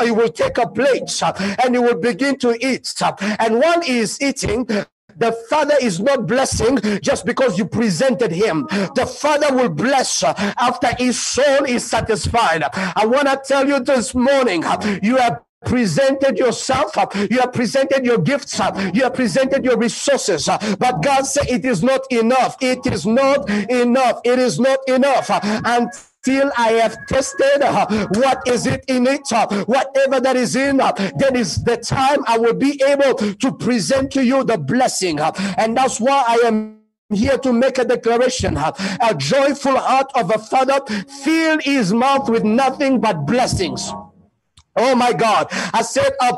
[SPEAKER 4] a plate and he will begin to eat. And while he is eating, The Father is not blessing just because you presented him. The Father will bless after his soul is satisfied. I want to tell you this morning, you have presented yourself, you have presented your gifts, you have presented your resources, but God said it is not enough. It is not enough. It is not enough. Until I have tested what is it in it, whatever that is in, that is the time I will be able to present to you the blessing. And that's why I am here to make a declaration. A joyful heart of a father fill his mouth with nothing but blessings. Oh my God. I said a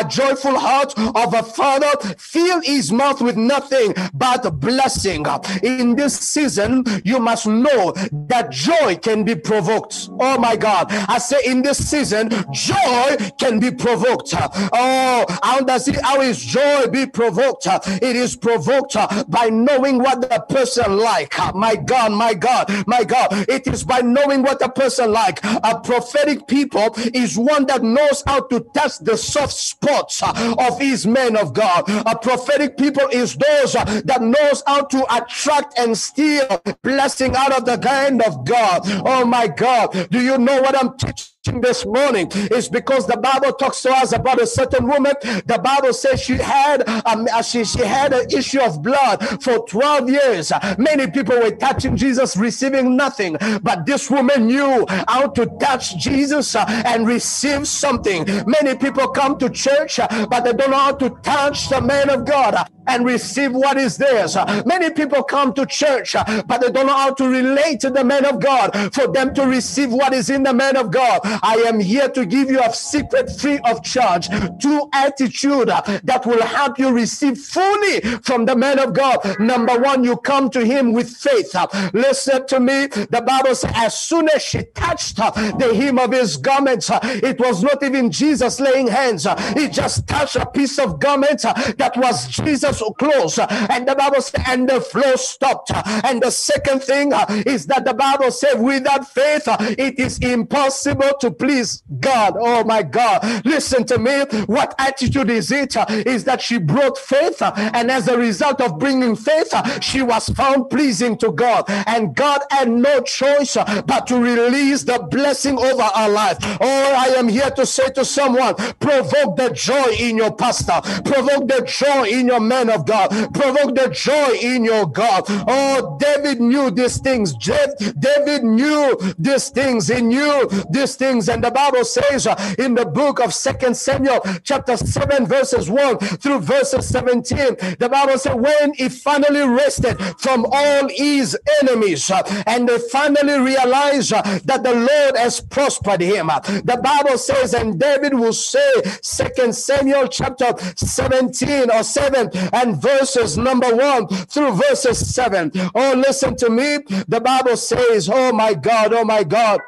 [SPEAKER 4] joyful heart of a father fill his mouth with nothing but blessing. In this season, you must know that joy can be provoked. Oh my God. I say in this season, joy can be provoked. Oh, how is joy be provoked? It is provoked by knowing what the person like. My God, my God, my God. It is by knowing what the person like. A prophetic people is one that knows how to touch the soft spots of his men of God. A prophetic people is those that knows how to attract and steal blessing out of the hand of God. Oh my God. Do you know what I'm teaching this morning? Is because the Bible talks to us about a certain woman. The Bible says she had an issue of blood for 12 years. Many people were touching Jesus, receiving nothing, but this woman knew how to touch Jesus and receive something. Many people come to church, but they don't know how to touch the man of God and receive what is theirs. Many people come to church, but they don't know how to relate to the man of God for them to receive what is in the man of God. I am here to give you a secret free of charge, two attitude that will help you receive fully from the man of God. Number one, you come to him with faith. Listen to me. The Bible says as soon as she touched the hem of his garments, it was not even Jesus laying hands. He just touched a piece of garment that was Jesus' clothes. And the Bible says, and the flow stopped. And the second thing is that the Bible says without faith, it is impossible to please God. Oh my God. Listen to me. What attitude is it? Is that she brought faith, and as a result of bringing faith, she was found pleasing to God. And God had no choice but to release the blessing over our life. Oh, I am here to say to someone, provoke the joy in your pastor. Provoke the joy in your man of God. Provoke the joy in your God. Oh, David knew these things. David knew these things. He knew these things. And the Bible says in the book of 2 Samuel chapter 7 verses 1 through verses 17, the Bible says when he finally rested from all his enemies and they finally realized that the Lord has prospered him, the Bible says, and David will say 2 Samuel chapter 17 or 7 and verses number 1 through verses 7. Oh, listen to me. The Bible says, oh my God, oh my God.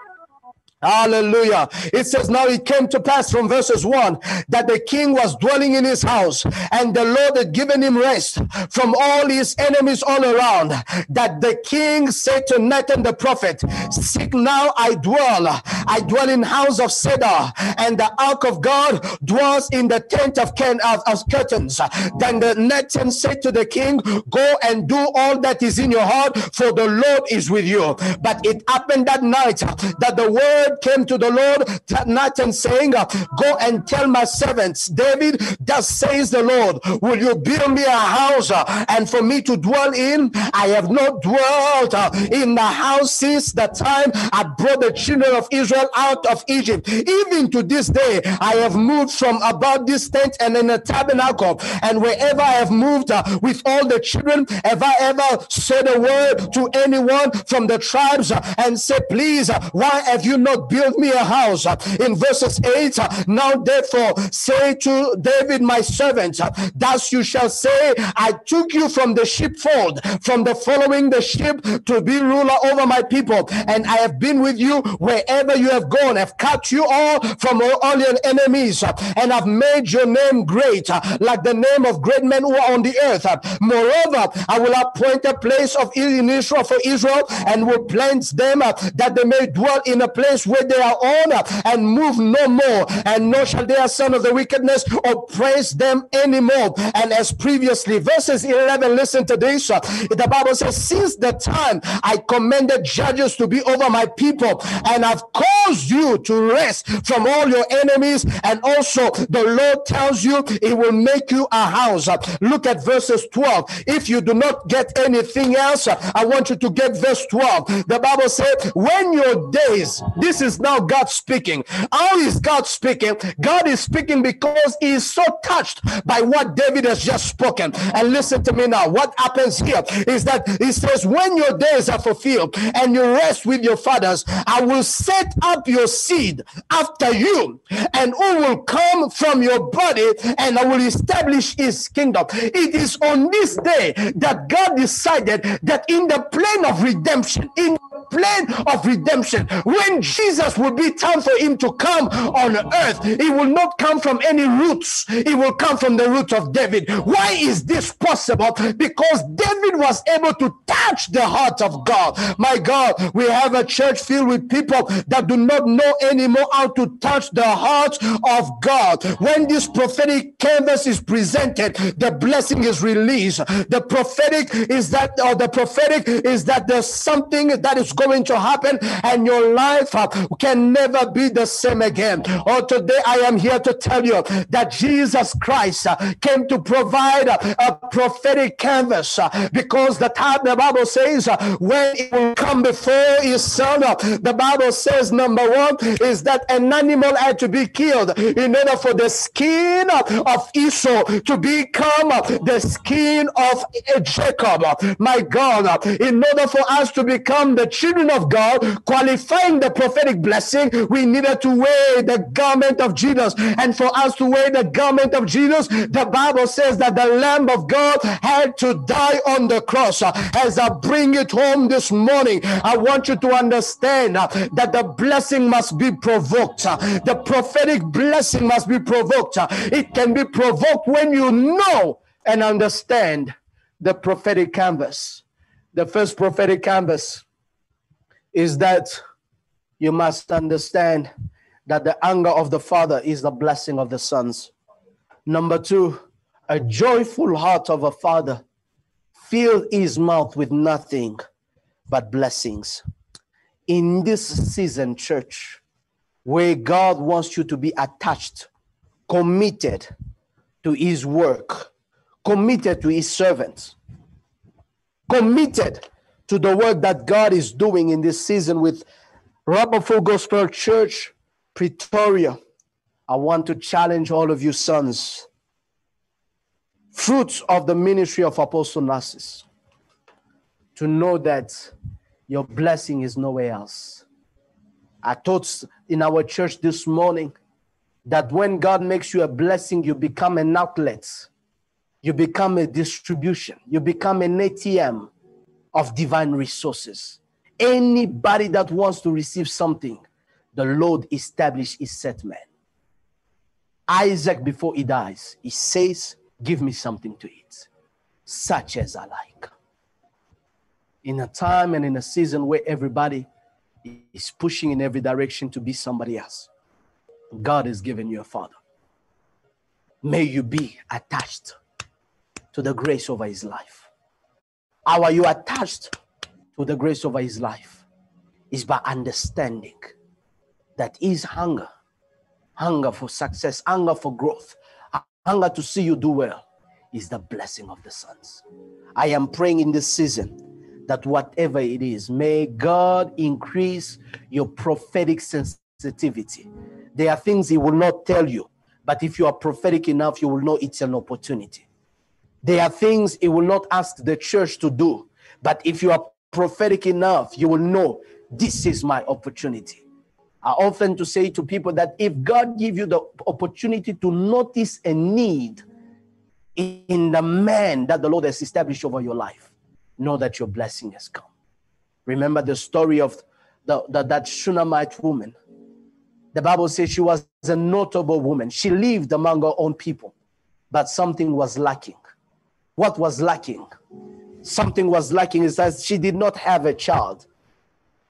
[SPEAKER 4] Hallelujah. It says, now it came to pass from verses 1 that the king was dwelling in his house, and the Lord had given him rest from all his enemies all around. That the king said to Nathan the prophet, seek now I dwell in house of cedar, and the ark of God dwells in the tent of curtains. Then the Nathan said to the king, go and do all that is in your heart, for the Lord is with you. But it happened that night that the word came to the Lord, Nathan saying, go and tell my servants David, thus says the Lord, will you build me a house and for me to dwell in? I have not dwelt in the house since the time I brought the children of Israel out of Egypt. Even to this day, I have moved from about this tent and in the tabernacle, and wherever I have moved with all the children, have I ever said a word to anyone from the tribes and said, please, why have you not build me a house? In verses 8, now therefore say to David my servant, thus you shall say, I took you from the sheepfold, from the following the sheep, to be ruler over my people, and I have been with you wherever you have gone, have cut you all from all your enemies, and have made your name great, like the name of great men who are on the earth. Moreover, I will appoint a place of in Israel for Israel, and will plant them that they may dwell in a place where they are on, and move no more, and nor shall their son of the wickedness oppress them anymore. And as previously, verses 11, listen to this. The Bible says, since the time I commanded judges to be over my people, and I've caused you to rest from all your enemies, and also the Lord tells you it will make you a house. Look at verses 12. If you do not get anything else, I want you to get verse 12. The Bible said, when your days, this is now God speaking. How is God speaking? God is speaking because he is so touched by what David has just spoken. And listen to me now. What happens here is that he says, when your days are fulfilled and you rest with your fathers, I will set up your seed after you, and who will come from your body, and I will establish his kingdom. It is on this day that God decided that in the plan of redemption, when Jesus will be time for him to come on earth, he will not come from any roots. He will come from the root of David. Why is this possible? Because David was able to touch the heart of God. My God, we have a church filled with people that do not know anymore how to touch the heart of God. When this prophetic canvas is presented, the blessing is released. The prophetic is that there's something that is going to happen, and your life can never be the same again. Today I am here to tell you that Jesus Christ came to provide a prophetic canvas, because the Bible says when he will come before his son, the Bible says number one is that an animal had to be killed in order for the skin of Esau to become the skin of Jacob. My God, in order for us to become the children of God, qualifying the prophetic blessing, we needed to wear the garment of Jesus. And for us to wear the garment of Jesus, the Bible says that the Lamb of God had to die on the cross. As I bring it home this morning, I want you to understand that the blessing must be provoked. The prophetic blessing must be provoked. It can be provoked when you know and understand the prophetic canvas. The first prophetic canvas is that you must understand that the anger of the Father is the blessing of the sons. Number two, a joyful heart of a father filled his mouth with nothing but blessings. In this season, church, where God wants you to be attached, committed to his work, committed to his servants, committed to the work that God is doing in this season with Rama Full Gospel Church, Pretoria, I want to challenge all of you sons, fruits of the ministry of Apostle Narcissus, to know that your blessing is nowhere else. I taught in our church this morning that when God makes you a blessing, you become an outlet. You become a distribution. You become an ATM of divine resources. Anybody that wants to receive something, the Lord established his set man. Isaac, before he dies, he says, give me something to eat, such as I like. In a time and in a season where everybody is pushing in every direction to be somebody else, God has given you a father. May you be attached to the grace over his life. How are you attached to the grace over his life? Is by understanding that his hunger for success, hunger for growth, hunger to see you do well, is the blessing of the sons. I am praying in this season that whatever it is, may God increase your prophetic sensitivity. There are things he will not tell you, but if you are prophetic enough, you will know it's an opportunity. There are things he will not ask the church to do, but if you are prophetic enough, you will know this is my opportunity. I often to say to people that if God gives you the opportunity to notice a need in the man that the Lord has established over your life, know that your blessing has come. Remember the story of that Shunammite woman The Bible says she was a notable woman. She lived among her own people, but something was lacking. What was lacking? Something was lacking is that she did not have a child.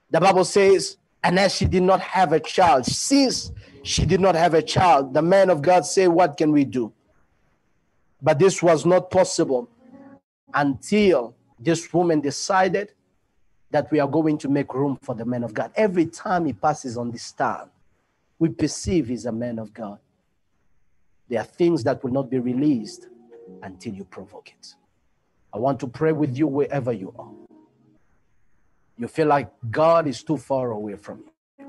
[SPEAKER 4] The Bible says, and as she did not have a child, since she did not have a child, the man of God said, what can we do? But this was not possible until this woman decided that we are going to make room for the man of God. Every time he passes on this stand, we perceive he's a man of God. There are things that will not be released until you provoke it. I want to pray with you wherever you are. You feel like God is too far away from you.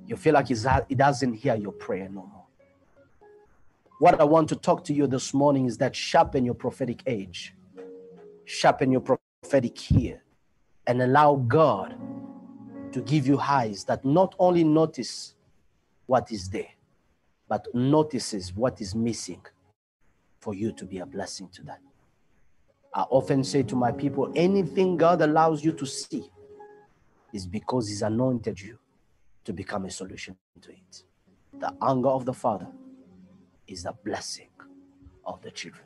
[SPEAKER 4] You feel like he doesn't hear your prayer no more. What I want to talk to you this morning is that sharpen your prophetic edge. Sharpen your prophetic ear. And allow God to give you eyes that not only notice what is there, but notices what is missing for you to be a blessing to that. I often say to my people, anything God allows you to see is because he's anointed you to become a solution to it. The anger of the Father is the blessing of the children.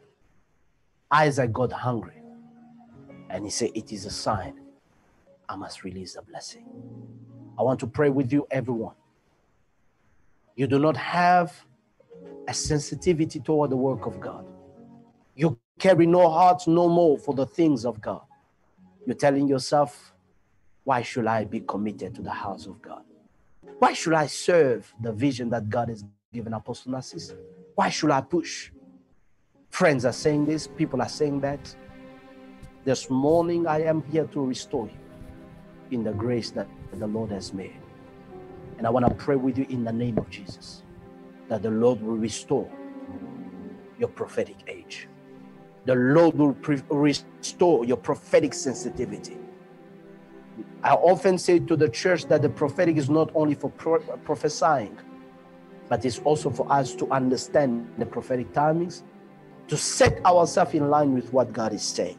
[SPEAKER 4] Isaac got hungry and he said, it is a sign I must release the blessing. I want to pray with you, everyone. You do not have a sensitivity toward the work of God. You carry no heart no more for the things of God. You're telling yourself, why should I be committed to the house of God? Why should I serve the vision that God has given Apostle Narcissus? Why should I push? Friends are saying this, people are saying that. This morning I am here to restore you in the grace that the Lord has made. And I want to pray with you in the name of Jesus, that the Lord will restore your prophetic age. The Lord will restore your prophetic sensitivity. I often say to the church that the prophetic is not only for prophesying, but it's also for us to understand the prophetic timings, to set ourselves in line with what God is saying.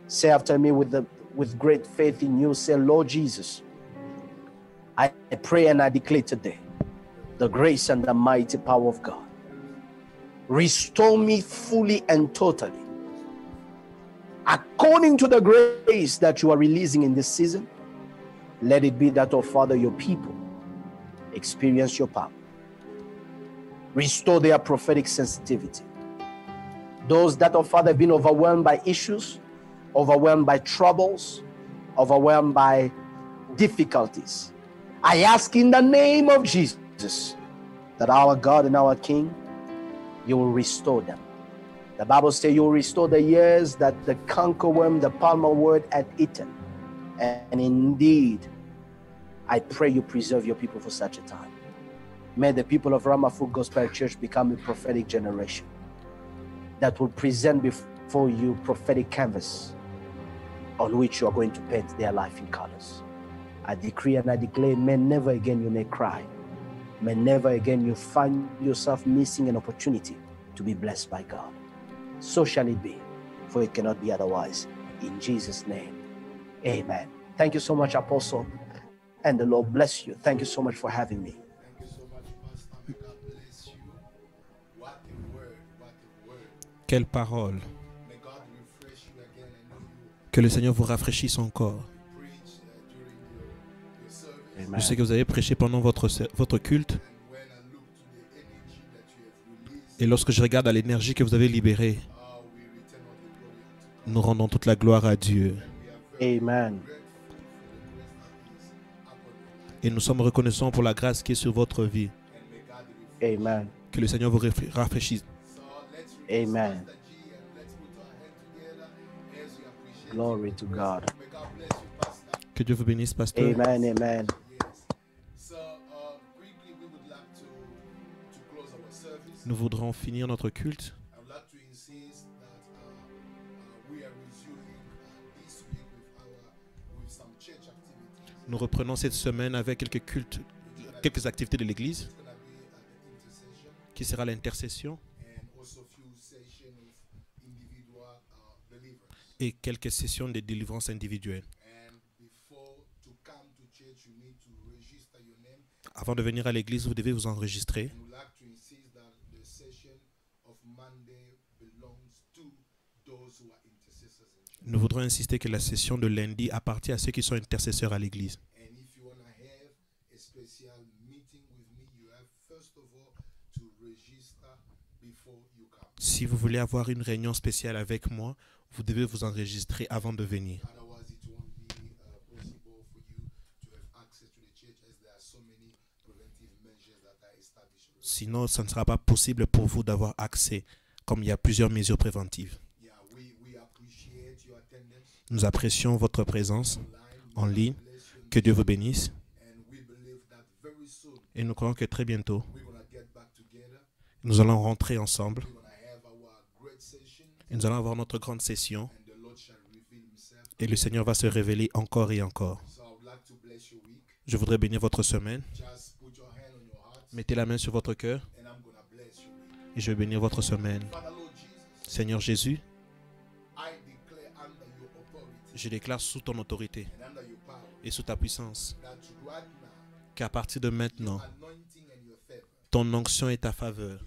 [SPEAKER 4] Say after me with great faith in you, say, Lord Jesus, I pray and I declare today the grace and the mighty power of God. Restore me fully and totally. According to the grace that you are releasing in this season, let it be that, oh Father, your people experience your power. Restore their prophetic sensitivity. Those that, oh Father, have been overwhelmed by issues, overwhelmed by troubles, overwhelmed by difficulties, I ask in the name of Jesus that our God and our King, you will restore them. The Bible says you will restore the years that the cankerworm, the palmer word had eaten. And indeed, I pray you preserve your people for such a time. May the people of Rama Full Gospel Church become a prophetic generation that will present before you prophetic canvas on which you are going to paint their life in colors. I decree and I declare, may never again you may cry. May never again you find yourself missing an opportunity to be blessed by God. So shall it be, for it cannot be otherwise. In Jesus' name, amen. Thank you so much, Apostle, and the Lord bless you. Thank you so much for having me.
[SPEAKER 2] Thank you so much, Pastor. May God bless you. What a word, what a word.
[SPEAKER 3] Quelle parole.
[SPEAKER 2] May God refresh you again. I know you
[SPEAKER 3] Que le Seigneur vous rafraîchisse encore.
[SPEAKER 2] preached during your service.
[SPEAKER 4] Amen.
[SPEAKER 3] Je sais que vous avez prêché pendant votre culte.
[SPEAKER 2] And when I look to the energy that you have released,
[SPEAKER 3] Et lorsque je regarde à l'énergie que vous avez libérée,
[SPEAKER 2] we return all the glory unto God.
[SPEAKER 3] nous rendons toute la gloire à Dieu.
[SPEAKER 4] Amen.
[SPEAKER 3] Et nous sommes reconnaissants pour la grâce qui est sur votre vie.
[SPEAKER 4] Amen.
[SPEAKER 3] Que le Seigneur vous rafraîchisse.
[SPEAKER 4] Amen. Glory to God.
[SPEAKER 3] Que Dieu vous bénisse, pasteur.
[SPEAKER 4] Amen. Amen.
[SPEAKER 2] So, quickly, we would like to close our service.
[SPEAKER 3] Nous voudrons finir notre culte.
[SPEAKER 2] I would like to insist that we are resuming this week with some church activities.
[SPEAKER 3] Nous reprenons cette semaine avec quelques cultes, quelques activités de l'Église,
[SPEAKER 2] It's going to be the intercession
[SPEAKER 3] qui sera l'intercession
[SPEAKER 2] and also few sessions of individual believers.
[SPEAKER 3] et quelques sessions de délivrance individuelle.
[SPEAKER 2] And before to come to church, you need
[SPEAKER 3] Avant de venir à l'église, vous devez vous enregistrer. Nous voudrons insister que la session de lundi appartient à ceux qui sont intercesseurs à l'église. Si vous voulez avoir une réunion spéciale avec moi, vous devez vous enregistrer avant de venir. Sinon, ça ne sera pas possible pour vous d'avoir accès, comme il y a plusieurs mesures préventives. Nous apprécions votre présence en ligne. Que Dieu vous bénisse. Et nous croyons que très bientôt, nous allons rentrer ensemble. Et nous allons avoir notre grande session. Et le Seigneur va se révéler encore et encore. Je voudrais bénir votre semaine. Mettez la main sur votre cœur. Et je vais bénir votre semaine. Seigneur Jésus, je déclare sous ton autorité et sous ta puissance qu'à partir de maintenant, ton onction et ta faveur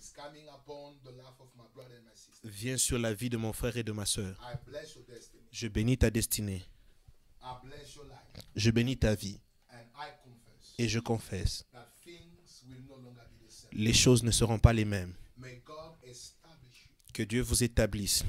[SPEAKER 3] viennent sur la vie de mon frère et de ma sœur. Je bénis ta destinée. Je bénis ta vie. Et je confesse, les choses ne seront pas les mêmes. Que Dieu vous établisse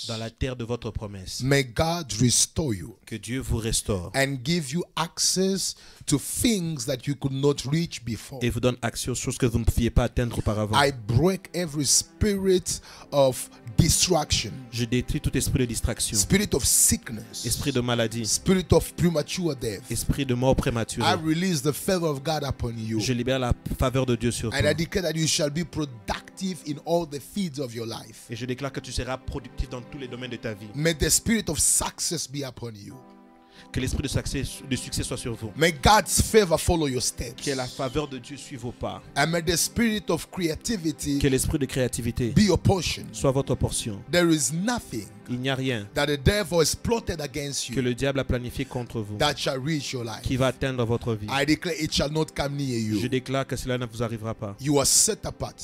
[SPEAKER 3] dans la terre de votre promesse.
[SPEAKER 2] May God restore you.
[SPEAKER 3] Que Dieu vous restaure.
[SPEAKER 2] And give you access to things that you could not reach before.
[SPEAKER 3] Et vous donne accès aux choses que vous ne pouviez pas atteindre auparavant.
[SPEAKER 2] I break every spirit of distraction.
[SPEAKER 3] Je détruis tout esprit de distraction.
[SPEAKER 2] Spirit of sickness.
[SPEAKER 3] Esprit de maladie.
[SPEAKER 2] Spirit of premature death.
[SPEAKER 3] Esprit de mort prématurée.
[SPEAKER 2] I release the favor of God upon you.
[SPEAKER 3] Je libère la faveur de Dieu sur toi.
[SPEAKER 2] And I declare that you shall be productive in all the fields of your life.
[SPEAKER 3] Et je déclare que tu seras productif dans tous les domaines de ta vie.
[SPEAKER 2] May the spirit of success be upon you.
[SPEAKER 3] Que l'esprit de succès soit sur vous.
[SPEAKER 2] May God's favor follow your steps.
[SPEAKER 3] Que la faveur de Dieu suive vos pas.
[SPEAKER 2] And may the spirit of creativity
[SPEAKER 3] que l'esprit de créativité
[SPEAKER 2] be your portion.
[SPEAKER 3] Soit votre portion.
[SPEAKER 2] There is nothing
[SPEAKER 3] il n'y a rien
[SPEAKER 2] that the devil has plotted against you
[SPEAKER 3] que le diable a planifié contre vous
[SPEAKER 2] that shall reach your life.
[SPEAKER 3] Qui va atteindre votre vie.
[SPEAKER 2] I declare it shall not come near you.
[SPEAKER 3] Je déclare que cela ne vous arrivera pas.
[SPEAKER 2] You are set apart.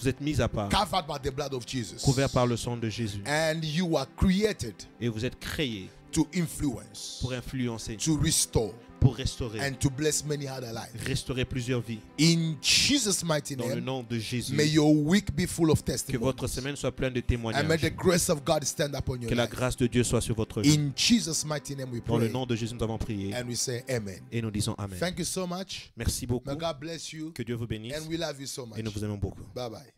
[SPEAKER 3] Vous êtes mis à part,
[SPEAKER 2] covered by the blood of Jesus.
[SPEAKER 3] Couvert par le sang de Jésus.
[SPEAKER 2] And you are created
[SPEAKER 3] et vous êtes créé
[SPEAKER 2] to influence,
[SPEAKER 3] pour influencer,
[SPEAKER 2] to restore,
[SPEAKER 3] pour restaurer,
[SPEAKER 2] and to bless many other lives.
[SPEAKER 3] Restaurer plusieurs vies.
[SPEAKER 2] In Jesus' mighty name,
[SPEAKER 3] dans le nom de Jésus,
[SPEAKER 2] may your week be full of testimonies.
[SPEAKER 3] Que votre semaine soit pleine de témoignages.
[SPEAKER 2] And may the grace of God stand upon your
[SPEAKER 3] que la
[SPEAKER 2] life.
[SPEAKER 3] grâce de Dieu soit sur votre vie.
[SPEAKER 2] In Jesus' mighty name we pray.
[SPEAKER 3] Dans le nom de Jésus, nous avons prié.
[SPEAKER 2] And we say amen.
[SPEAKER 3] Et nous disons amen.
[SPEAKER 2] Thank you so much.
[SPEAKER 3] Merci beaucoup.
[SPEAKER 2] May God bless you.
[SPEAKER 3] Que Dieu vous bénisse.
[SPEAKER 2] And we love you so much.
[SPEAKER 3] Et nous vous aimons beaucoup.
[SPEAKER 2] Bye bye.